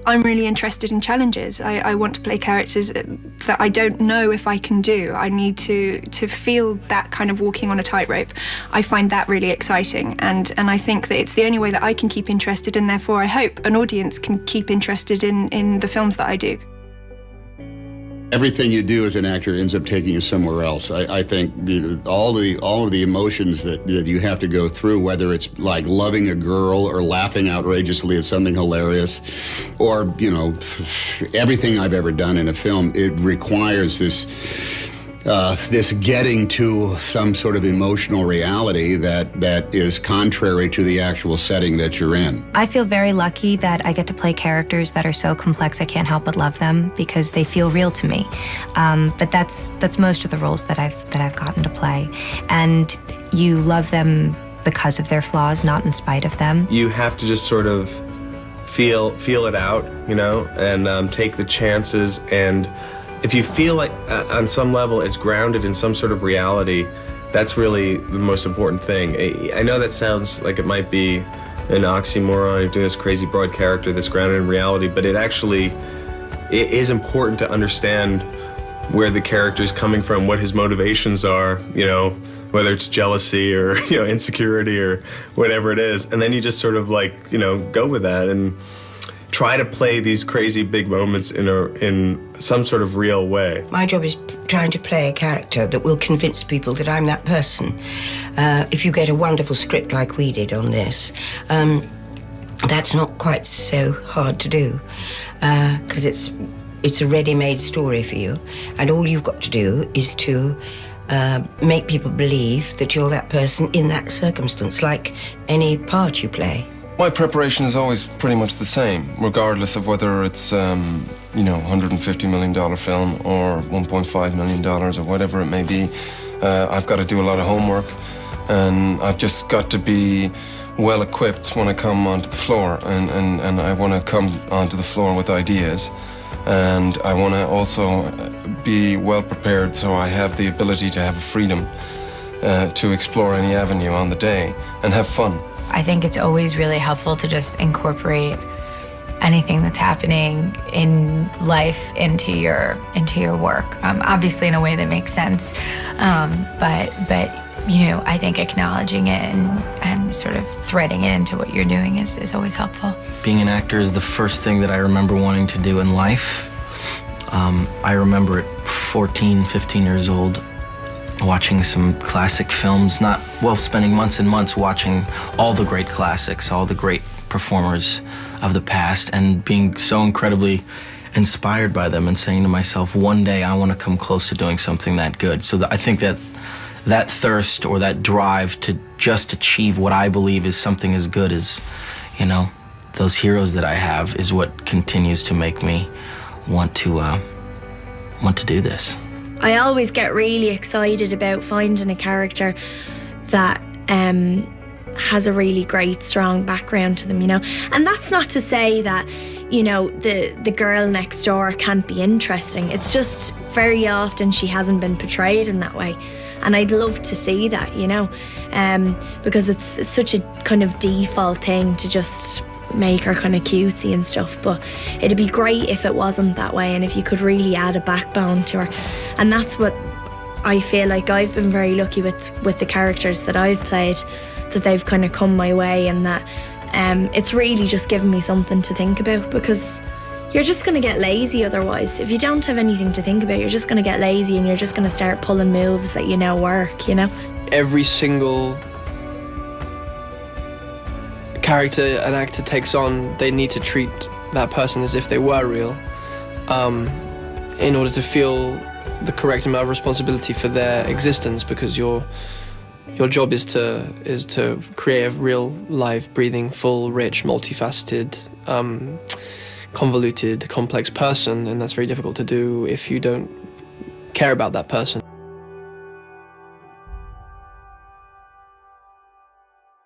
I'm really interested in challenges. I want to play characters that I don't know if I can do. I need to feel that kind of walking on a tightrope. I find that really exciting, and I think that it's the only way that I can keep interested, and therefore I hope an audience can keep interested in the films that I do. Everything you do as an actor ends up taking you somewhere else. I think all of the emotions that you have to go through, whether it's like loving a girl or laughing outrageously at something hilarious, or, you know, everything I've ever done in a film, it requires this getting to some sort of emotional reality that is contrary to the actual setting that you're in. I feel very lucky that I get to play characters that are so complex I can't help but love them because they feel real to me. But that's most of the roles that I've gotten to play. And you love them because of their flaws, not in spite of them. You have to just sort of feel it out, you know, and take the chances. And if you feel like on some level it's grounded in some sort of reality, that's really the most important thing. I know that sounds like it might be an oxymoron, you're doing this crazy broad character that's grounded in reality, but it is important to understand where the character's coming from, what his motivations are, you know, whether it's jealousy or, you know, insecurity or whatever it is. And then you just sort of like, you know, go with that and try to play these crazy big moments in some sort of real way. My job is trying to play a character that will convince people that I'm that person. If you get a wonderful script like we did on this, that's not quite so hard to do, because it's a ready-made story for you, and all you've got to do is to make people believe that you're that person in that circumstance, like any part you play. My preparation is always pretty much the same, regardless of whether it's, you know, $150 million film or $1.5 million or whatever it may be. I've got to do a lot of homework, and I've just got to be well equipped when I come onto the floor, and I want to come onto the floor with ideas, and I want to also be well prepared so I have the ability to have freedom to explore any avenue on the day and have fun. I think it's always really helpful to just incorporate anything that's happening in life into your work. Obviously in a way that makes sense, but you know, I think acknowledging it and sort of threading it into what you're doing is always helpful. Being an actor is the first thing that I remember wanting to do in life. I remember at 14, 15 years old, watching some classic films, spending months and months watching all the great classics, all the great performers of the past, and being so incredibly inspired by them and saying to myself, one day I want to come close to doing something that good. So I think that thirst or that drive to just achieve what I believe is something as good as, you know, those heroes that I have is what continues to make me want to do this. I always get really excited about finding a character that has a really great, strong background to them, you know. And that's not to say that, you know, the girl next door can't be interesting. It's just very often she hasn't been portrayed in that way. And I'd love to see that, you know, because it's such a kind of default thing to just make her kind of cutesy and stuff, but it'd be great if it wasn't that way and if you could really add a backbone to her. And that's what I feel like I've been very lucky with the characters that I've played, that they've kind of come my way, and that it's really just given me something to think about, because you're just going to get lazy otherwise. If you don't have anything to think about, you're just going to get lazy and you're just going to start pulling moves that you know work, you know? Every single character an actor takes on, they need to treat that person as if they were real, in order to feel the correct amount of responsibility for their existence, because your job is to create a real, live, breathing, full, rich, multifaceted, convoluted, complex person, and that's very difficult to do if you don't care about that person.